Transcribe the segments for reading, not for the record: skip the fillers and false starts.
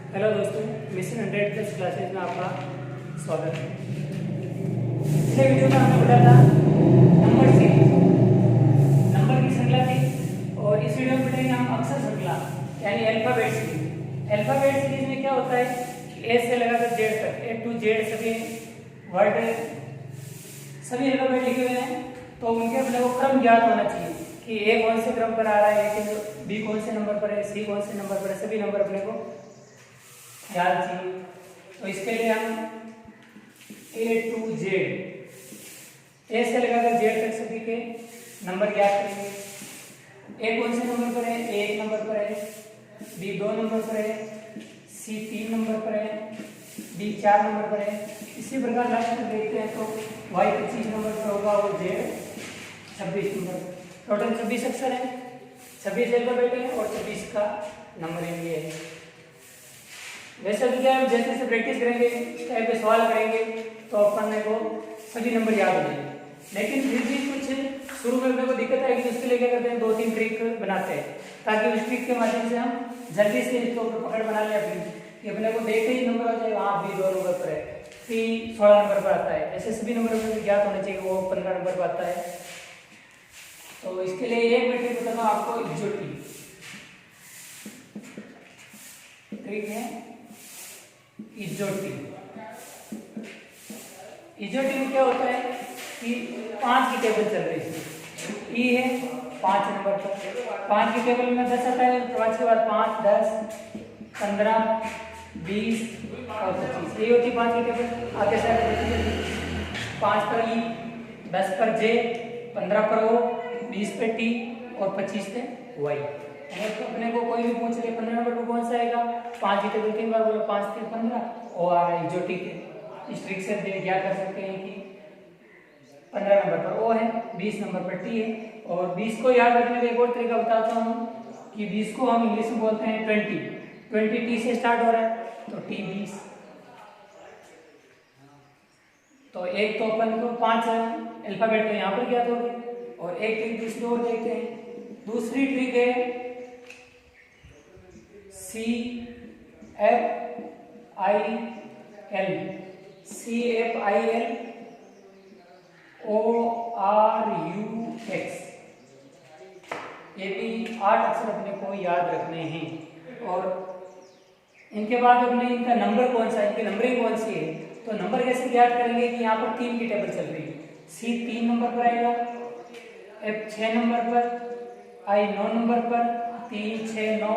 Hello दोस्तों, mission 100+ classes में आपका स्वागत है। पिछले वीडियो में हमने पढ़ा था नंबर सीरीज, नंबर की श्रृंखला थी, और इस वीडियो में पढ़ेंगे हम अक्षर श्रृंखला यानी अल्फाबेट सीरीज। अल्फाबेट सीरीज में क्या होता है कि ए से लगाकर जेड तक, ए टू जेड सभी वर्ड, सभी अल्फाबेट लिखे हुए हैं, तो उनके अपने को क्रम ज्ञात होना चाहिए कि ए कौन से क्रम पर आ रहा है, बी कौन से नंबर पर है, सी कौन से नंबर पर है, सभी नंबर अपने को याद चाहिए। तो इसके लिए हम ए टू जेड, ए से लगाकर जेड तक सभी के नंबर याद करेंगे। ए कौन से नंबर पर है, ए 1 नंबर पर है, बी 2 नंबर पर है, सी 3 नंबर पर है, डी 4 नंबर पर है। इसी प्रकार लास्ट में देखते हैं तो वाई 25 नंबर पर होगा और जेड 26 नंबर पर। टोटल 26 अक्षर है, 26 अल्फाबेट है और 26 का नंबरिंग ये है। वैसे तो क्या है, जैसे जैसे प्रैक्टिस करेंगे, टाइप के सवाल करेंगे तो अपन को सभी नंबर याद हो जाएंगे। लेकिन फिर भी कुछ शुरू में अपने को दिक्कत आएगी, उसके लिए क्या करते हैं, 2-3 ट्रिक बनाते हैं ताकि उस ट्रिक के माध्यम से हम जल्दी से इसके ऊपर पकड़ बना लें अपनी, कि अपने को देखते ही नंबर हो जाए, हाँ बी 2 नंबर पर है, सी 16 नंबर पर आता है। ऐसे सभी नंबर अपने को ज्ञात होने चाहिए, वो 15 नंबर पर आता है। तो इसके लिए एक मैं ट्रिक बताऊंगा आपको, इज्जोटी ट्रिक है। इज्जोटी में क्या होता है कि 5 की टेबल चल रही है, ई है 5 नंबर पर, 5 की टेबल में 10 आता है, 5 के बाद 5, 10, 15, 20 और 25, ये होती है 5 की टेबल। आगे से आगे देखिए, 5 पर ई, 10 पर जे, 15 पर ओ, 20 पे टी और 25 पे वाई। तो अपने को कोई भी पूछ ले 15 नंबर पर कौन सा आएगा, 5 की टेबल 3 बार बोलो, 5 3 15 और आ रहा है जो ठीक है। इस ट्रिक से क्या कर सकते हैं कि 15 नंबर पर ओ है, 20 नंबर पर टी है। और 20 को याद रखने का एक और तरीका बताता हूँ कि 20 को हम इंग्लिश में बोलते हैं 20 टी से स्टार्ट हो रहा है तो टी 20। तो एक तो अपन को 5 अल्फाबेट तो यहाँ पर ज्ञात हो गए, और एक ट्रिक दूसरी और देखते हैं। दूसरी ट्रिक है CFIL ORUX। ये भी 8 अक्षर अपने को याद रखने हैं, और इनके बाद अपने इनका नंबर कौन सा है, इनकी नंबरिंग कौन सी है। तो नंबर कैसे याद करेंगे कि यहाँ पर 3 की टेबल चल रही है, C 3 नंबर पर आएगा, F 6 नंबर पर, I 9 नंबर पर, 3 6 9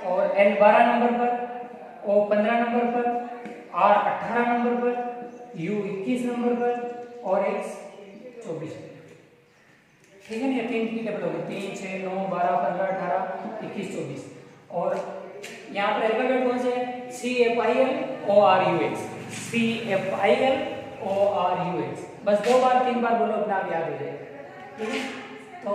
और N 12 नंबर पर, O 15 नंबर पर, R 18 नंबर पर, U 21 नंबर पर और X 24। ठीक है ना, ये 3 की टेबल होगी, 3 6 9 12 15 18 21 24। और यहाँ पर अल्फाबेट कौन से है, CFIL ORUX, CFIL ORUX। बस 2 बार 3 बार बोलो, अपना आप याद हो जाएगा। ठीक है, तो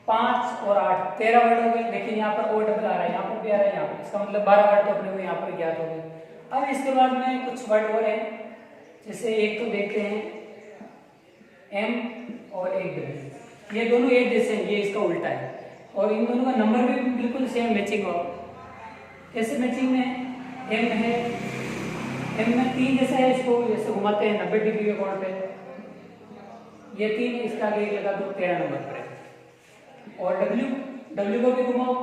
5 और 8 13 वर्ड हो गए। लेकिन यहाँ पर ओ डबल आ रहा है, यहाँ पर भी आ रहा है, यहाँ पर, इसका मतलब 12 वर्ड तो अपने को यहाँ पर ज्ञात हो गए। अब इसके बाद में कुछ वर्ड और है, जैसे एक तो देखते हैं M और एक W, ये दोनों एक जैसे हैं, ये इसका उल्टा है, और इन दोनों का नंबर भी बिल्कुल सेम मैचिंग हो। कैसे मैचिंग में, M है, M में 3 जैसा है, इसको जैसे घुमाते हैं 90 डिग्री के कोण पे, ये 3 है, इसका आगे लगा तो 13 नंबर पर है। और W को भी घुमाओ,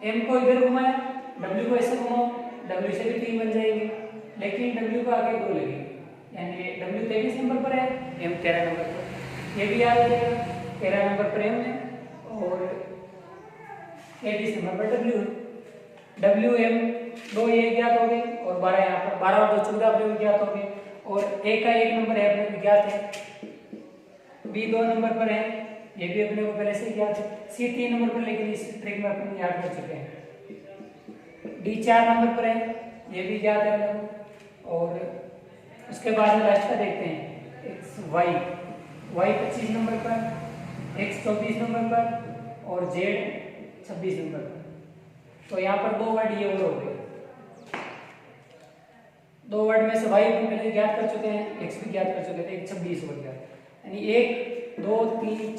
M को इधर घुमाया, W को ऐसे घुमाओ, W से भी 3 बन जाएंगे, लेकिन W को आगे 2 लगेंगे, यानी W 23 नंबर पर है, M 13 नंबर पर। ये भी याद आ जाएगा, 13 नंबर पर M है और 23 नंबर पर W है। WM 2 ये ज्ञात हो गए, और 12 यहाँ पर, 12 और 2 14 अपने ज्ञात हो गए, और A का 1 नंबर है अपने को ज्ञात है, B 2 नंबर पर है, ये भी अपने को पहले से ज्ञात है, C 3 नंबर पर, लेकिन इस ट्रिक में अपन याद कर चुके हैं, D 4 नंबर पर है, ये भी ज्ञात है अपने को। और उसके बाद में लास्ट का देखते हैं Y 25 नंबर पर, X 24 नंबर पर और Z 26 नंबर पर। तो यहाँ पर 2 वर्ड ये और हो गए, 2 वर्ड में से Y को पहले ज्ञात कर चुके हैं, X भी ज्ञात कर चुके थे, 26 हो गया, यानी 1 2 3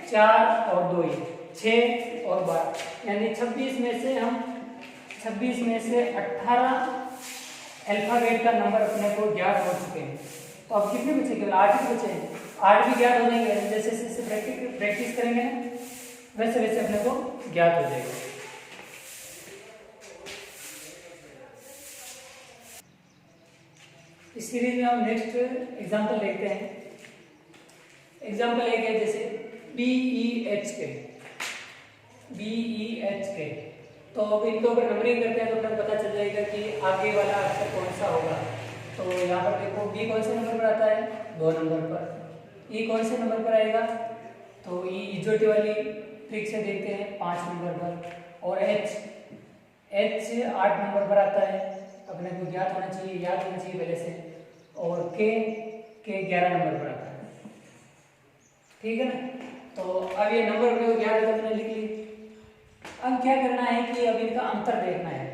4 और 2 6 और 12, यानी 26 में से हम 26 में से 18 अल्फाबेट का नंबर अपने को ज्ञात हो चुके हैं। तो अब कितने बचे? केवल 8 ही बचे हैं। 8 भी ज्ञात हो जाएंगे। जैसे जैसे प्रैक्टिस करेंगे वैसे वैसे अपने को ज्ञात हो जाएगा। इस सीरीज में हम नेक्स्ट एग्जांपल देखते हैं। एग्जांपल एक है जैसे BEHK। तो अब इनके ऊपर नंबरिंग करते हैं तो अपने पता चल जाएगा कि आगे वाला अक्षर कौन सा होगा। तो यहाँ पर देखो B कौन से नंबर पर आता है? 2 नंबर पर। E कौन से नंबर पर आएगा? तो E इजोटी वाली ट्रिक से देखते हैं 5 नंबर पर। और H 8 नंबर पर आता है। अपने को याद होना चाहिए पहले से। और K 11 नंबर पर आता है। ठीक है ना? तो अब ये नंबर अपने को याद है तो मैंने लिख ली। अब क्या करना है कि अब इनका अंतर देखना है।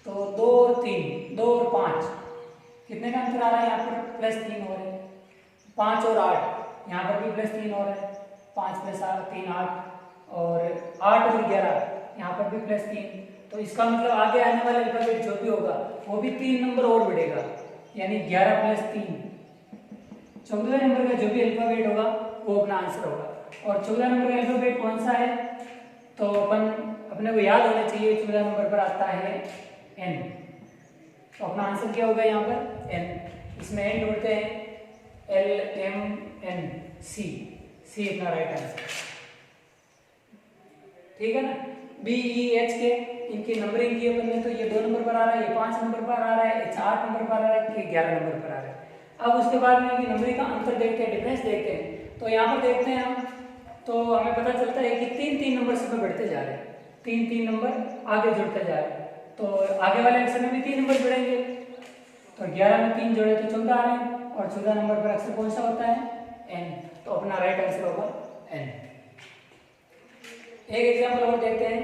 तो 2 और 3, 2 और 5 कितने का अंतर आ रहा है? यहाँ पर +3 हो रहा है। 5 और 8 यहाँ पर भी +3 हो रहा है। 5 + 3 8। और 8 और 11 यहाँ पर भी +3। तो इसका मतलब आगे आने वाला अल्फाबेट जो भी होगा वो भी 3 नंबर और बढ़ेगा, यानी 11 + 3 14 नंबर का जो भी अल्फाबेट होगा वो अपना आंसर होगा। और 14 नंबर का अल्फाबेट कौन सा है? तो अपने को याद होना चाहिए 14 नंबर पर आता है N। तो अपना आंसर क्या होगा यहाँ पर? N। इसमें N ढूंढते हैं, LMN C अपना राइट आंसर। ठीक है ना? BEHK इनकी नंबरिंग की अपन ने, तो ये 2 नंबर पर आ रहा है, ये 5 नंबर पर आ रहा है, ये 8 नंबर पर आ रहा है, ये 11 नंबर पर आ रहा है। अब उसके बाद में इनकी नंबरिंग का अंतर देखते हैं, डिफरेंस देखते हैं। तो यहाँ पर देखते हैं हम, तो हमें पता चलता है कि 3 नंबर से बढ़ते जा रहे हैं। 3 नंबर आगे जुड़ते जा रहे हैं। तो आगे वाले अक्षर में भी 3 नंबर जुड़ेंगे। तो 11 में 3 जोड़े तो 14 आ रहे हैं। और 14 नंबर पर अक्षर कौन सा होता है? N। तो अपना राइट आंसर होगा N। एक एग्जांपल और देखते हैं,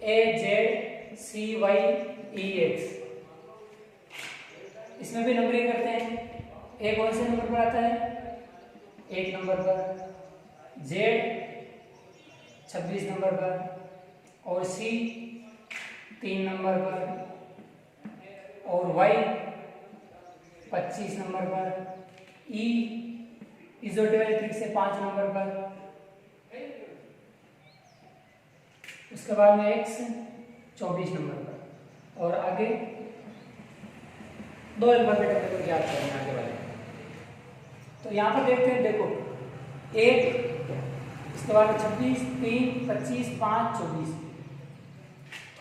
AZCYEX। इसमें भी नंबरिंग करते हैं। A कौन से नंबर पर आता है? 1 नंबर पर। Z 26 नंबर पर। और C 3 नंबर पर। और Y 25 नंबर पर। E इजोटी वाली ट्रिक से 5 नंबर पर। उसके बाद में X 24 नंबर पर। और आगे 2 अल्फाबेट अपने को याद करना आगे वाले। तो यहाँ पर देखते हैं, देखो 1, इसके बाद 26, 3, 25, 5, 24।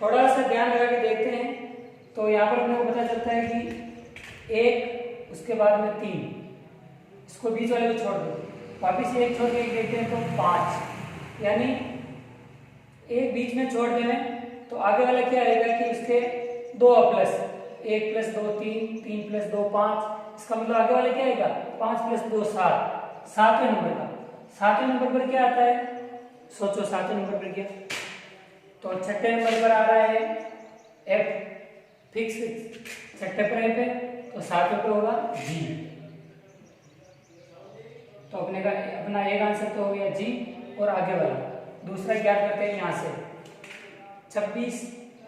थोड़ा सा ध्यान लगा के देखते हैं तो यहाँ पर अपने को पता चलता है कि 1, उसके बाद में 3, इसको बीच वाले को छोड़ दो, वापिस 1 छोड़ के देखते हैं तो 5, यानी 1 बीच में छोड़ देना। तो आगे वाला क्या आएगा कि उसके 2 प्लस 1 + 2 3, 3 + 2 5। इसका मतलब आगे वाला क्या आएगा? 5 + 2 7, 7वें नंबर का। 7वें नंबर पर क्या आता है? सोचो 7वें नंबर पर क्या? तो 6ठे नंबर पर आ रहा है F। फिक्स 6ठे पर F है, तो 7वें पर होगा G। तो अपना एक आंसर तो हो गया G। और आगे वाला दूसरा क्या करते हैं? यहाँ से 26,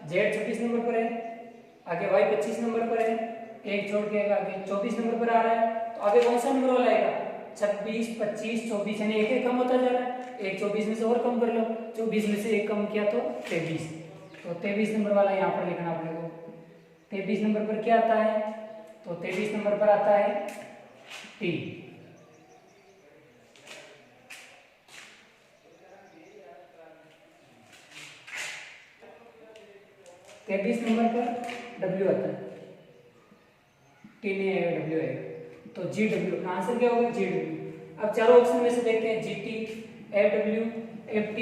Z 26 नंबर पर है, आगे Y 25 नंबर पर है, 1 छोड़ के आगे 24 नंबर पर आ रहा है। तो आगे कौन सा नंबर वाला आएगा? 26, 25, 24, यानी 1 कम होता जा रहा है। 1 24 में से और कम कर लो, 24 में से 1 कम किया तो 23। तो 23 नंबर वाला यहाँ पर लिखना अपने को। 23 नंबर पर क्या आता है? तो 23 नंबर पर आता है T। 23 नंबर पर W आता है, T नहीं आएगा, W आएगा। तो GW का आंसर क्या होगा? GW। अब चारों ऑप्शन में से देखते हैं, GT, FW, FT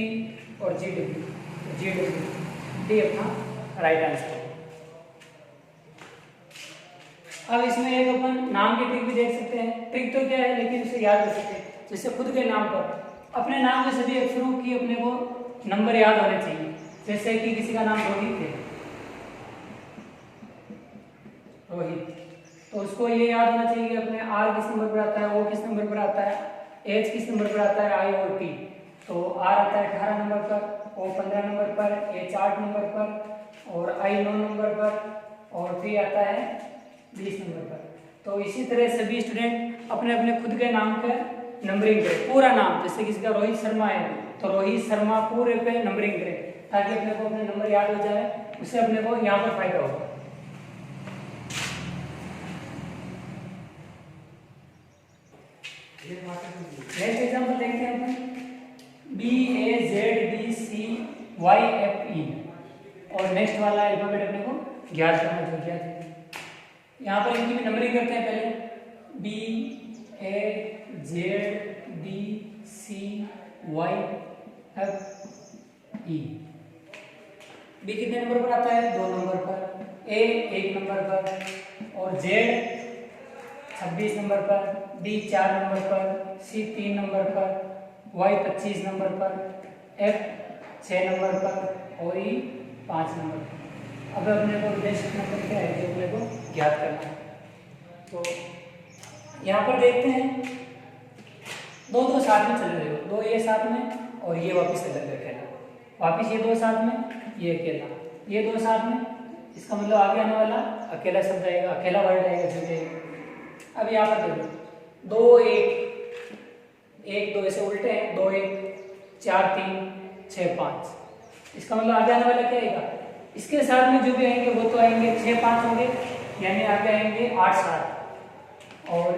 और GW। तो GW D अपना राइट आंसर है। अब इसमें एक अपन नाम की ट्रिक भी देख सकते हैं। ट्रिक तो क्या है, लेकिन उसे याद कर सकते हैं। जैसे खुद के नाम पर अपने नाम के सभी अक्षरों की अपने को नंबर याद होने चाहिए। जैसे कि किसी का नाम रोहित है, रोहित, तो उसको ये याद होना चाहिए कि अपने R किस नंबर पर आता है, O किस नंबर पर आता है, H किस नंबर पर आता है, I और T। तो R आता है 18 नंबर पर, O 15 नंबर पर, H 8 नंबर पर, और आई 9 नंबर पर और पी आता है 20 नंबर पर। तो इसी तरह सभी स्टूडेंट अपने अपने खुद के नाम पे नंबरिंग करें, पूरा नाम। जैसे किसी का रोहित शर्मा है तो रोहित शर्मा पूरे पे नंबरिंग करें, ताकि अपने को अपने नंबर याद हो जाए, उससे अपने को यहाँ पर फायदा होगा। नेक्स्ट एग्जांपल देखते हैं अपन, BAZBCYFE और नेक्स्ट वाला अल्फाबेट अपने को ज्ञात करना जो ज्ञात है। यहाँ पर इनकी भी नंबरिंग करते हैं पहले, BAZBCYFE। बी कितने नंबर पर आता है? 2 नंबर पर, ए 1 नंबर पर और जेड 26 नंबर पर, डी 4 नंबर पर, सी 3 नंबर पर, वाई 25 नंबर पर, एफ 6 नंबर पर और ई 5 नंबर पर। अब अपने को बेसिक नंबर क्या है जो अपने को ज्ञात करना है। तो यहाँ पर देखते हैं दो दो साथ में चल रहे हो, दो ये साथ में और ये वापस अलग अकेला, वापस ये दो साथ में, ये अकेला, ये दो साथ में, इसका मतलब आगे आने वाला अकेला शब्द आएगा, अकेला वर्ड आएगा जो। अब यहाँ पर देखो 2 1 1 2 ऐसे उल्टे हैं, 2 1 4 3 6 5, इसका मतलब आगे आने वाला क्या आएगा? इसके साथ में जो भी आएंगे वो तो आएंगे 6 5 होंगे, यानी आगे आएंगे 8 7। और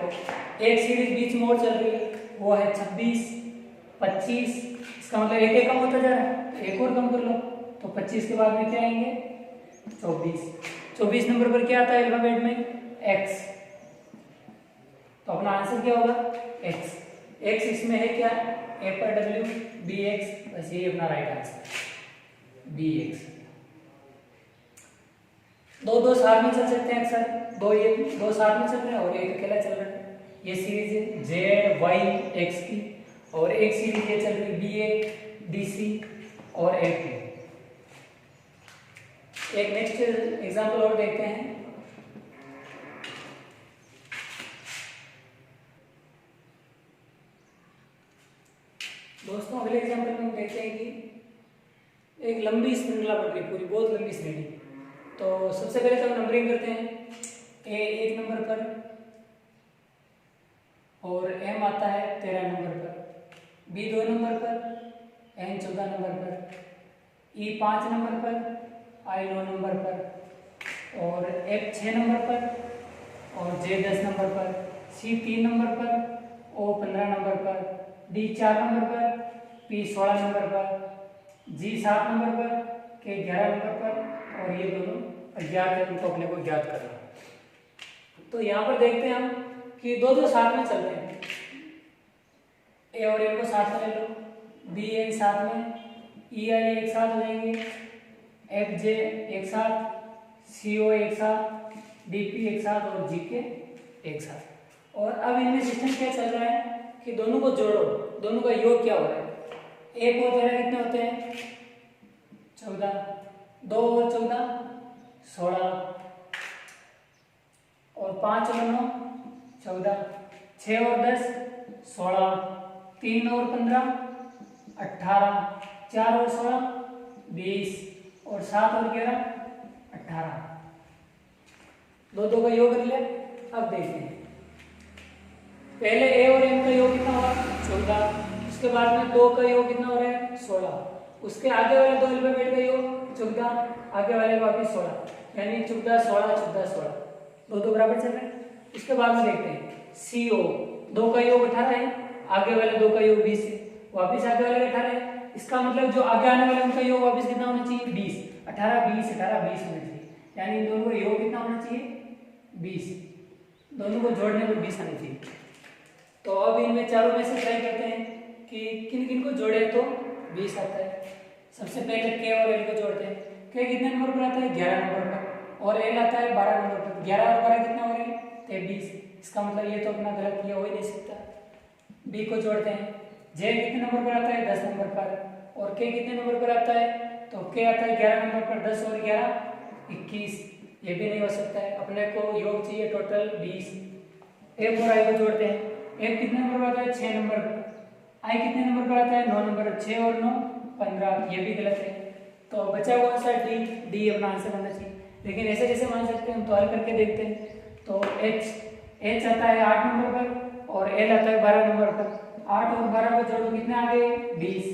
एक सीरीज बीच में और चल रही है वो है 26 25, इसका मतलब एक एक कम होता जा रहा है, एक और कम कर लो तो 25 के बाद में क्या आएंगे? 24। 24 नंबर पर क्या आता है अल्फाबेट में? एक्स। तो अपना आंसर क्या होगा? एक्स। एक्स इसमें है क्या? ए पर डब्ल्यू बी एक्स, बस ये अपना राइट आंसर बी एक्स। दो दो साथ में चल सकते हैं अक्सर, दो साथ में चल रहे हैं और एक अकेला चल रहा है। ये सीरीज है जेड वाई एक्स की, और एक सीरीज ये चल रही है बी ए डी सी और एफ की। एक नेक्स्ट एग्जांपल और देखते हैं। दोस्तों अगले एग्जांपल में हम देखते हैं कि एक लंबी श्रृंखला बन रही, पूरी बहुत लंबी श्रेणी। तो सबसे पहले तो हम नंबरिंग करते हैं, ए 1 नंबर पर और एम आता है 13 नंबर पर, बी 2 नंबर पर, एन 14 नंबर पर, ई 5 नंबर पर, आई 9 नंबर पर और एफ 6 नंबर पर और जे 10 नंबर पर, सी 3 नंबर पर, ओ 15 नंबर पर, डी 4 नंबर पर, पी 16 नंबर पर, जी 7 नंबर पर, के 11 नंबर पर और ये दोनों अज्ञात है, उनको अपने को ज्ञात करना। तो यहाँ पर देखते हैं हम कि दो दो साथ में चल रहे हैं, ए और एम को साथ में ले लो, बी एन साथ में, ई आई एक साथ हो जाएंगे, एफ जे एक साथ, सी ओ एक साथ, डी पी एक साथ और जी के एक साथ। और अब इनमें सिस्टम क्या चल रहा है कि दोनों को जोड़ो, दोनों का योग क्या हो रहा है? एक और 13 कितने होते हैं? 14, 2 और 14 16 और 5 और 9 14, 6 और 10 16, 3 और 15 18, 4 और 16 20 और 7 और 11 18। दो दो का योग कर लिया। अब देखते हैं पहले ए और एम का योग कितना होगा? 14, उसके बाद में 2 का योग कितना हो रहा है? 16, उसके आगे वाले दो अल्फाबेट का योग 14, आगे वाले वापिस 16, यानी 14 16 14 16, दो दो बराबर चल रहे हैं। उसके बाद में देखते हैं सी ओ, 2 का योग 18 है, आगे वाले 2 का योग 20 है, वापिस आगे वाले 18 है, इसका मतलब जो आगे आने वाले उनका योग वापिस कितना होना चाहिए? 20, 18 20 18 20 होना चाहिए, यानी इन दोनों का योग कितना होना चाहिए? 20, दोनों को जोड़ने पर 20 आना चाहिए। तो अब इनमें चारों में से ट्राई करते हैं कि किन किन को जोड़े तो 20 आता है। सबसे पहले के और एल को जोड़ते हैं। के कितने नंबर पर आता है? 11 नंबर पर, और एल आता है 12 नंबर पर। 11 और 12 कितना हो रहे हैं? 23, इसका मतलब ये तो अपना गलत किया हो ही नहीं सकता। बी को जोड़ते हैं। जे कितने नंबर पर आता है? 10 नंबर पर, और के कितने नंबर पर आता है? तो के आता है 11 नंबर पर, 10 और 11 21, ये भी नहीं हो सकता है, अपने को योग चाहिए टोटल 20। एफ और आई को जोड़ते हैं। एफ कितने नंबर पर आता है? 6 नंबर पर। आई कितने नंबर पर आता है? 9 नंबर पर। 6 और 9 15, ये भी गलत है। तो तो बचा कौन सा डी, डी अपना आंसर होना चाहिए। लेकिन ऐसे जैसे मान सकते हैं हम, तो हल करके देखते हैं। तो एच आता है 8 नंबर पर और एल आता है 12 नंबर पर। 8 और 12 को जोड़ो कितने आ गए 20।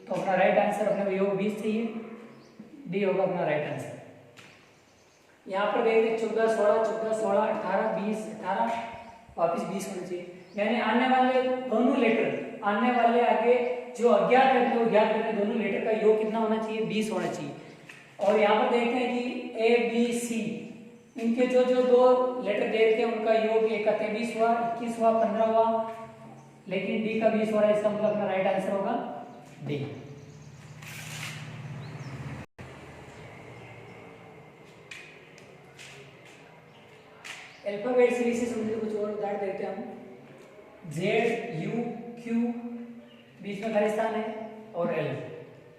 तो अपना राइट आंसर अपने को योग 20 चाहिए, डी होगा अपना राइट आंसर। यहाँ पर देखते 14 16 14 16 18 20 18 वापिस 20 होना चाहिए। यानी आने वाले दोनों लेटर, आने वाले आगे जो अज्ञात है वो ज्ञात करके दोनों लेटर का योग कितना होना चाहिए 20 होना चाहिए। और यहाँ पर देखते हैं कि ए बी सी इनके जो जो दो लेटर दे रखे हैं उनका योग एक का 23 हुआ, 21 हुआ, 15 हुआ, लेकिन डी का 20 हो रहा है। इसका मतलब अपना राइट आंसर होगा डी। अल्फाबेट सीरीज से संबंधित कुछ और उदाहरण देखते हैं हम। जेड यू क्यू बीच में खाली स्थान है और एल।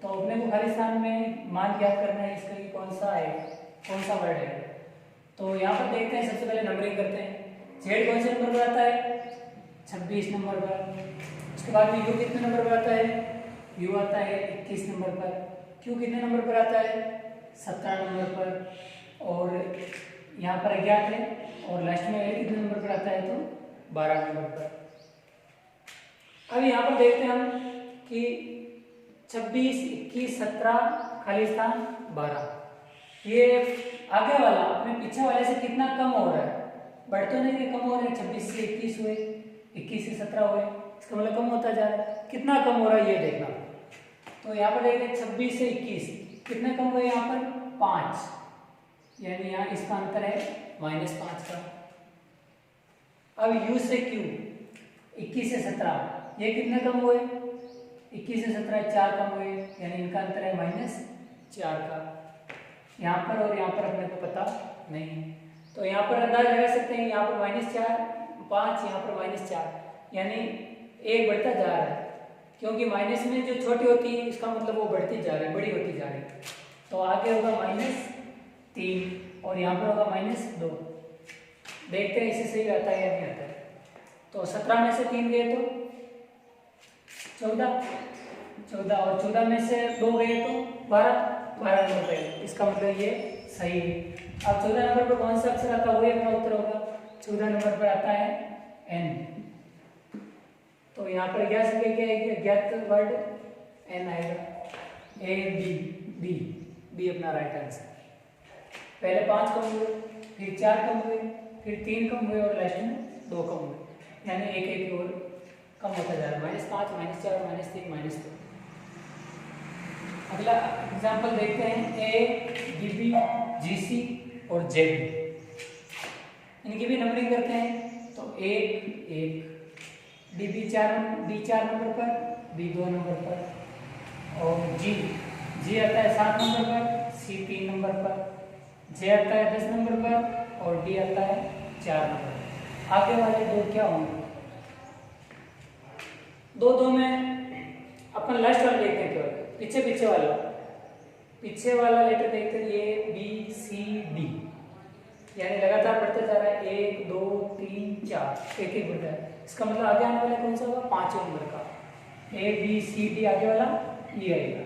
तो अपने को खाली स्थान में मान ज्ञात करना है इसका कि कौन सा है, कौन सा वर्ड है। तो यहाँ पर देखते हैं, सबसे पहले नंबरिंग करते हैं। जेड कौन से नंबर पर आता है 26 नंबर पर। उसके बाद में यू कितने नंबर पर आता है, यू आता है 21 नंबर पर। क्यू कितने नंबर पर आता है 17 नंबर पर। और यहाँ पर अज्ञात है। और लास्ट में एल कितने नंबर पर आता है तो 12 नंबर पर। अब यहाँ पर देखते हैं हम कि 26 21 17 खाली स्थान 12, ये आगे वाला अपने पीछे वाले से कितना कम हो रहा है, बढ़ तो नहीं कम हो रहा है। 26 से 21 हुए, 21 से 17 हुए, इसका मतलब कम होता जा रहा है। कितना कम हो रहा है ये देखना। तो यहाँ पर देखते 26 से 21 कितने कम हुए, यहाँ पर 5, यानी यहाँ इसका अंतर है -5 का। अब u से q 21 से 17 ये कितने कम हुए, 21 से 17 4 कम हुए, यानी इनका अंतर है -4 का। यहाँ पर और यहाँ पर अपने को पता नहीं है, तो यहाँ पर अंदाज लगा सकते हैं। यहाँ पर -4 5, यहाँ पर -4, यानी एक बढ़ता जा रहा है, क्योंकि माइनस में जो छोटी होती है इसका मतलब वो बढ़ती जा रही है, बड़ी होती जा रही है। तो आगे होगा -3 और यहाँ पर होगा -2। देखते हैं इसे सही आता है या नहीं आता है। तो 17 में से 3 गए तो 14 और 14 में से 2 गए तो 12 नंबर पे, इसका मतलब ये सही है। अब 14 नंबर पर कौन सा अक्षर आता है वही अपना उत्तर होगा। 14 नंबर पर आता है एन। तो यहाँ पर क्या आएगी, अज्ञात वर्ड एन आएगा। ए बी बी अपना राइट आंसर। पहले 5 कम हुए, फिर 4 कम हुए, फिर 3 कम हुए और लास्ट में 2 कम हुए, यानी एक एक और कम होता जा रहा है। -5 -4 -3 -2। अगला एग्जाम्पल देखते हैं। ए बी बी जी सी और जेड, इनकी भी नंबरिंग करते हैं। तो एक डी 4 नंबर पर, बी 2 नंबर पर, और जी आता है 7 नंबर पर, सी 3 नंबर पर, जे आता है 10 नंबर पर और डी आता है 4 नंबर पर। आगे वाले दो क्या होंगे, दो में अपन लास्ट वाला देखते हैं, केवल पीछे वाला लेटर देखते हैं। ए बी सी डी, यानी लगातार बढ़ते जा रहा है, 1 2 3 4 एक एक बढ़ता है। इसका मतलब आगे आने वाला कौन सा होगा 5 नंबर का। ए बी सी डी आगे वाला ई आएगा,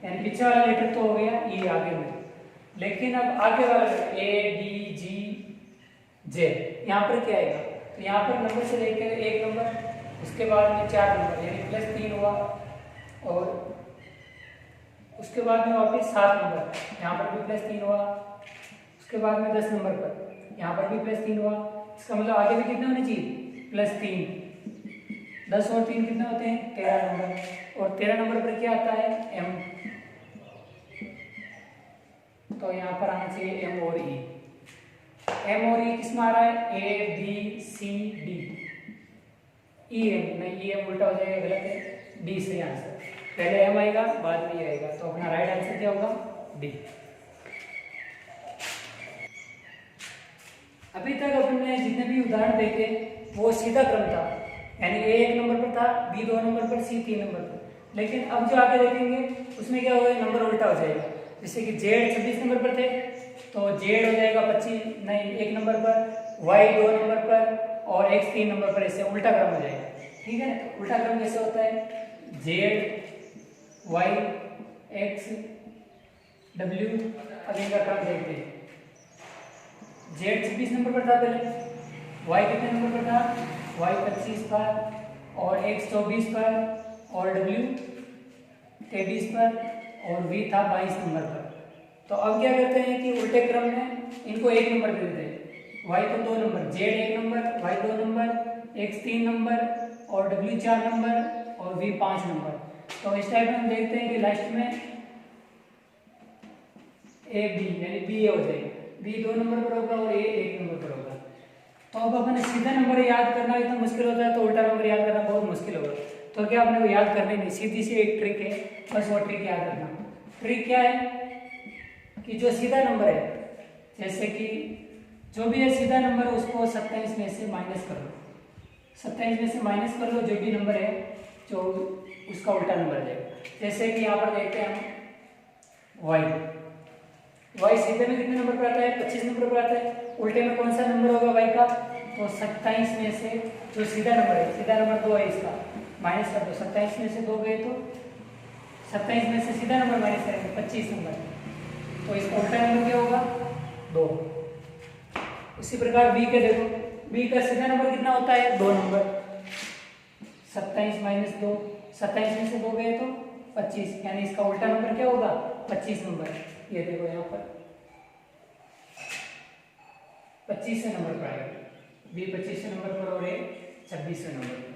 यानी पीछे वाला लेटर तो हो गया ई आगे में। लेकिन अब आगे वाला ए डी जी जे, यहाँ पर क्या आएगा, तो यहाँ पर नंबर से लेकर 1 नंबर, उसके बाद में 4 नंबर, यानी +3 हुआ, और उसके बाद में वापस 7 नंबर, यहाँ पर भी +3 हुआ, उसके बाद में 10 नंबर पर यहाँ पर भी +3 हुआ। इसका मतलब आगे भी कितने होने चाहिए +3। 10 और 3 कितने होते हैं 13 नंबर, और 13 नंबर पर क्या आता है एम। तो यहाँ पर आना चाहिए एम और ई। एम और ई किसमें आ रहा है, A B C D. E M नहीं, ई एम उल्टा हो जाएगा, गलत है। डी सही आंसर, पहले एम आएगा बाद में ई आएगा, तो अपना राइट आंसर क्या होगा डी। अभी तक अपने जितने भी उदाहरण देखे वो सीधा क्रम था, यानी ए 1 नंबर पर था, बी 2 नंबर पर, सी 3 नंबर पर। लेकिन अब जो आगे देखेंगे उसमें क्या होगा, नंबर उल्टा हो जाएगा। जैसे कि जेड 26 नंबर पर थे तो जेड हो जाएगा 1 नंबर पर, वाई 2 नंबर पर और एक्स 3 नंबर पर, इससे उल्टा क्रम हो जाएगा। ठीक है ना, तो उल्टा क्रम कैसे होता है, जेड वाई एक्स W, अब इनका क्रम देखते हैं। Z 26 नंबर पर था पहले, Y कितने नंबर पर था, Y 25 पर और X 24 पर और W 23 पर और V था 22 नंबर पर। तो अब क्या करते हैं कि उल्टे क्रम में इनको एक नंबर दे देते हैं। Y को 2 number, Z 1 number, Y 2 number, X 3 number और W 4 नंबर और V 5 नंबर। तो इस टाइप में हम देखते हैं कि लास्ट में ए बी यानी बी हो जाएगा, बी 2 नंबर पर होगा और ए 1 नंबर पर होगा। तो अब अपने सीधा नंबर याद करना इतना मुश्किल होता है तो उल्टा नंबर याद करना बहुत मुश्किल होगा। तो क्या अपने को याद करने नहीं, सीधी सी एक ट्रिक है, बस वो ट्रिक याद रखना। ट्रिक क्या है कि जो सीधा नंबर है, जैसे कि जो भी है सीधा नंबर उसको 27 में से माइनस कर लो, 27 में से माइनस कर लो, जो भी नंबर है जो उसका उल्टा नंबर जाएगा। जैसे कि यहाँ पर देखते हैं हम y सीधे में कितने नंबर पर आता है, 25 नंबर पर आता है। उल्टे में कौन सा नंबर होगा y का, तो 27 में से जो सीधा नंबर है, सीधा नंबर 2 है, इसका माइनस कर दो। 27 में से 2 गए तो 27 में से सीधा नंबर माइनस करेंगे 25 नंबर, तो इसका उल्टा नंबर क्या होगा, 2। उसी प्रकार b के देखो, b का सीधा नंबर कितना होता है, 2 नंबर, 27 माइनस 2, 27 में से 2 गए तो 25, यानी इसका उल्टा नंबर क्या होगा, 25 नंबर। ये देखो यहाँ पर 25वें नंबर पर आएगा, बी 25वें नंबर पर और ए 26वें नंबर पर।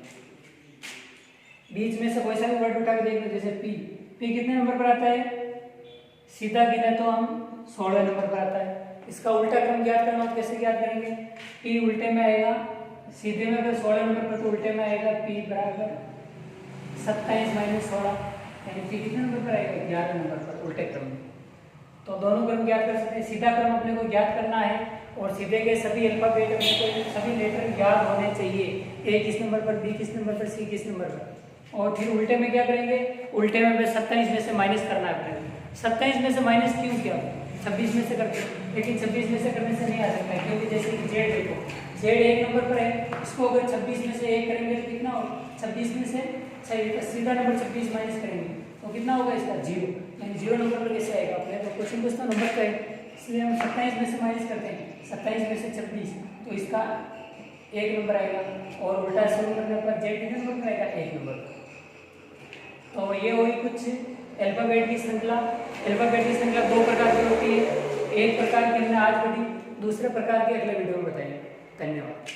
बीच में से कोई सा भी वर्ड उठा के देख लो, जैसे पी, पी कितने नंबर पर आता है, सीधा गिने तो हम 16वें नंबर पर आता है। इसका उल्टा क्रम ज्ञात करना तो कैसे ज्ञात करेंगे, पी उल्टे में आएगा, सीधे में अगर 16 नंबर पर तो उल्टे में आएगा पी बराबर 27 माइनस 16, यानी पी कितने नंबर पर आएगा, 11 नंबर पर उल्टे क्रम में। तो दोनों क्रम ज्ञात कर सकते हैं। सीधा क्रम अपने को ज्ञात करना है और सीधे के सभी अल्फाबेट अपने को सभी लेटर याद होने चाहिए, ए किस नंबर पर, बी किस नंबर पर, सी किस नंबर पर। और फिर उल्टे में क्या करेंगे, उल्टे में 27 में से माइनस करना है अपने को। 27 में से माइनस क्यों किया, 26 में से करते हैं, लेकिन 26 में से करने से नहीं आ सकता है, क्योंकि जैसे कि जेड देखो, जेड 1 नंबर पर है, इसको अगर 26 में से 1 करेंगे तो कितना होगा, 26 में से सीधा नंबर 26 माइनस करेंगे तो कितना होगा इसका 0, यानी 0 नंबर पर कैसे आएगा अपने तो क्वेश्चन पूछता नंबर का है, इसलिए हम 27 में से माइनस करते हैं, 27 में से 26 तो इसका 1 नंबर आएगा। और उल्टा शुरू करने पर जेड कितने नंबर पर आएगा, 1 नंबर। तो ये हुई कुछ अल्फाबेट की श्रृंखला। अल्फाबेट की श्रृंखला 2 प्रकार की होती है, एक प्रकार की हमने आज पढ़ी, दूसरे प्रकार के अगले वीडियो में बताएंगे। धन्यवाद।